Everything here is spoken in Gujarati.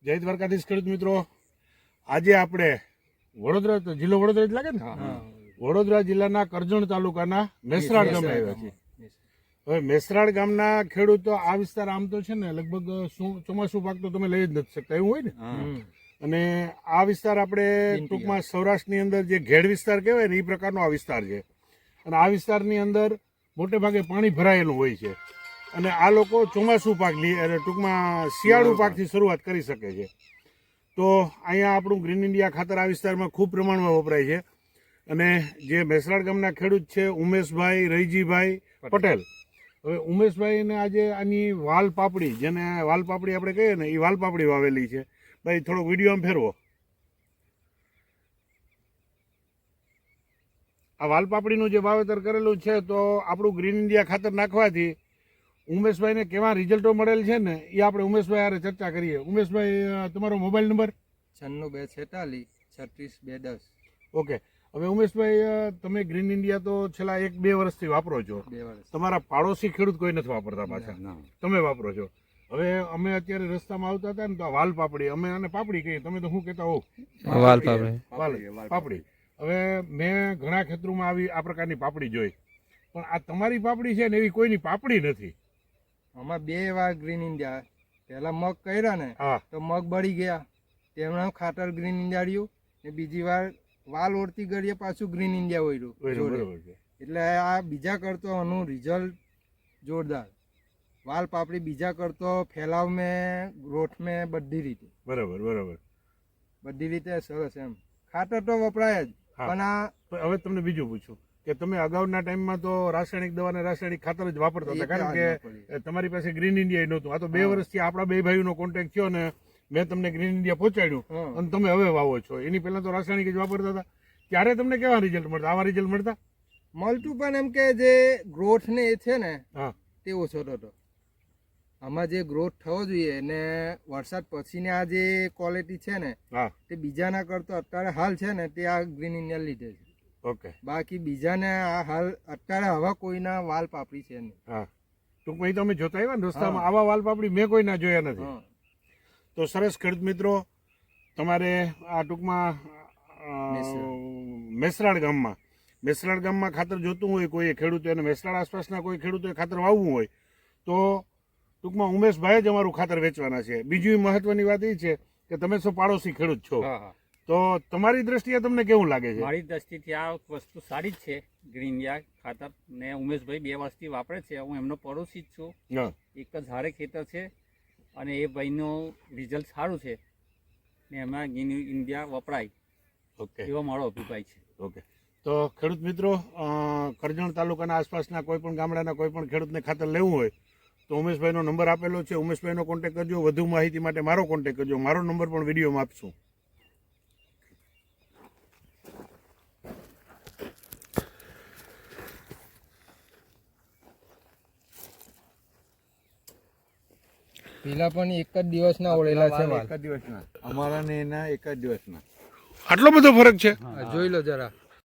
જય દ્વારકાધીશ ખેડૂત મિત્રો, આજે આપણે વડોદરા જિલ્લો વડોદરા જ લાગે ને, વડોદરા જિલ્લાના કરજણ તાલુકાના મેસરાળ ગામે આવ્યા છીએ. હવે મેસરાળ ગામના ખેડૂતો આ વિસ્તાર આમ તો છે ને લગભગ ચોમાસું પાક તો તમે લઈ જ નથી શકતા એવું હોય ને, અને આ વિસ્તાર આપણે ટૂંકમાં સૌરાષ્ટ્રની અંદર જે ઘેડ વિસ્તાર કહેવાય ને એ પ્રકારનો આ વિસ્તાર છે. અને આ વિસ્તારની અંદર મોટે ભાગે પાણી ભરાયેલું હોય છે અને આ લોકો ચોમાસું પાક ટૂંકમાં શિયાળુ પાકથી શરૂઆત કરી શકે છે. તો અહીંયા આપણું ગ્રીન ઇન્ડિયા ખાતર આ વિસ્તારમાં ખૂબ પ્રમાણમાં વપરાય છે. અને જે મેસરાળ ગામના ખેડૂત છે ઉમેશભાઈ રહીજીભાઈ પટેલ, હવે ઉમેશભાઈને આજે આની વાલ પાપડી, જેને વાલ પાપડી આપણે કહીએ ને, એ વાલ પાપડી વાવેલી છે. ભાઈ થોડોક વિડીયો આમ ફેરવો. આ વાલ પાપડીનું જે વાવેતર કરેલું છે, તો આપણું ગ્રીન ઇન્ડિયા ખાતર નાખવાથી ઉમેશભાઈને કેવા રિઝલ્ટો મળેલ છે ને એ આપણે ઉમેશભાઈ હારે ચર્ચા કરીએ. ઉમેશભાઈ, તમારો મોબાઈલ નંબર? 96 246 36 210. ઓકે. હવે ઉમેશભાઈ, તમે ગ્રીન ઇન્ડિયા તો છેલ્લા 1-2 વર્ષથી વાપરો છો. 2 વર્ષ. તમારા પાડોશી ખેડૂત કોઈ નથી વાપરતા પાછા, તમે વાપરો છો. હવે અમે અત્યારે રસ્તામાં આવતા હતા ને તો આ વાલ પાપડી, અમે આને પાપડી કહીએ, તમે તો શું કહેતા હો? વાલ પાપડી. વાલ પાપડી. હવે મેં ઘણા ખેતરોમાં આવી આ પ્રકારની પાપડી જોઈ, પણ આ તમારી પાપડી છે ને એવી કોઈની પાપડી નથી. આમાં 2 વાર ગ્રીન ઇન્ડિયા, પહેલા મગ કર્યા ને તો મગ બળી ગયા, તેમણે ખાતર ગ્રીન ઇન્ડિયા રહ્યું, ને બીજી વાર વાલ ઓળતી ગળીએ પાછું ગ્રીન ઇન્ડિયા ઓળ્યું. એટલે આ બીજા કરતો આનું રિઝલ્ટ જોરદાર. વાલ પાપડી બીજા કરતો ફેલાવ મેં, ગ્રોથ મેં, બધી રીતે બરાબર બધી રીતે સરસ. એમ ખાતર તો વપરાય જ, પણ આ હવે તમને બીજું પૂછું કે તમે અગાઉના ટાઈમમાં તો રાસાયણિક દવા અને રાસાયણિક ખાતર જ વાપરતા હતા, કારણ કે તમારી પાસે ગ્રીન ઇન્ડિયા નહોતું. આ તો 2 વર્ષથી આપણા 2 ભાઈઓનો કોન્ટેક્ટ થયો ને મેં તમને ગ્રીન ઇન્ડિયા પહોંચાડ્યું અને તમે હવે વાવો છો. એની પહેલા તો રાસાયણિક જ વાપરતા હતા. ત્યારે તમને કેવા રિઝલ્ટ મળતા? આવા રિઝલ્ટ મળતા? મળતું, પણ એમ કે જે ગ્રોથ ને એ છે ને તે ઓછો થતો. આમાં જે ગ્રોથ થવો જોઈએ ને વરસાદ પછીની આ જે ક્વોલિટી છે ને તે બીજાના કરતો અત્યારે હાલ છે ને તે આ ગ્રીન ઇન્ડિયા લીધે છે. ઓકે. બાકી બીજાને આ હાલ અત્યારે હવે કોઈના વાલ પાપડી છે નહીં. હા, ટૂંકમાં તમે જોતા આવ્યા ને રસ્તામાં, આવા વાલ પાપડી મેં કોઈ ના જોયા નથી. તો સરસ ખેડૂત મિત્રો, તમારે આ ટૂંકમાં મેસરાળ ગામમાં ખાતર જોતું હોય કોઈ ખેડૂતો, અને મેસરાળ આસપાસના કોઈ ખેડૂતોએ ખાતર વાવવું હોય તો ટૂંકમાં ઉમેશભાઈ જ અમારું ખાતર વેચવાના છે. બીજી મહત્વની વાત એ છે કે તમે શું પાડોશી ખેડૂત છો, તો તમારી દ્રષ્ટિએ તમને કેવું લાગે છે? મારી દ્રષ્ટિથી આ વસ્તુ સારી જ છે, ગ્રીન ઇન્ડિયા ખાતર. ને ઉમેશભાઈ 2 વર્ષથી વાપરે છે, હું એમનો પડોશી જ છું. એક જ હારે ખેતર છે અને એ ભાઈનું રિઝલ્ટ સારું છે ને એમાં ગ્રીન ઇન્ડિયા વપરાય. ઓકે, એવો મારો અભિપ્રાય છે. ઓકે. તો ખેડૂત મિત્રો, કરજણ તાલુકાના આસપાસના કોઈ પણ ગામડાના કોઈ પણ ખેડૂતને ખાતર લેવું હોય તો ઉમેશભાઈનો નંબર આપેલો છે, ઉમેશભાઈનો કોન્ટેક્ટ કરજો. વધુ માહિતી માટે મારો કોન્ટેક્ટ કરજો. મારો નંબર પણ વિડીયોમાં આપશું. પેલા પણ એક જ દિવસના ઓળેલા છે, એક જ દિવસના અમારા ને એના એક જ દિવસના. આટલો બધો ફરક છે? જોઈ લો જરા.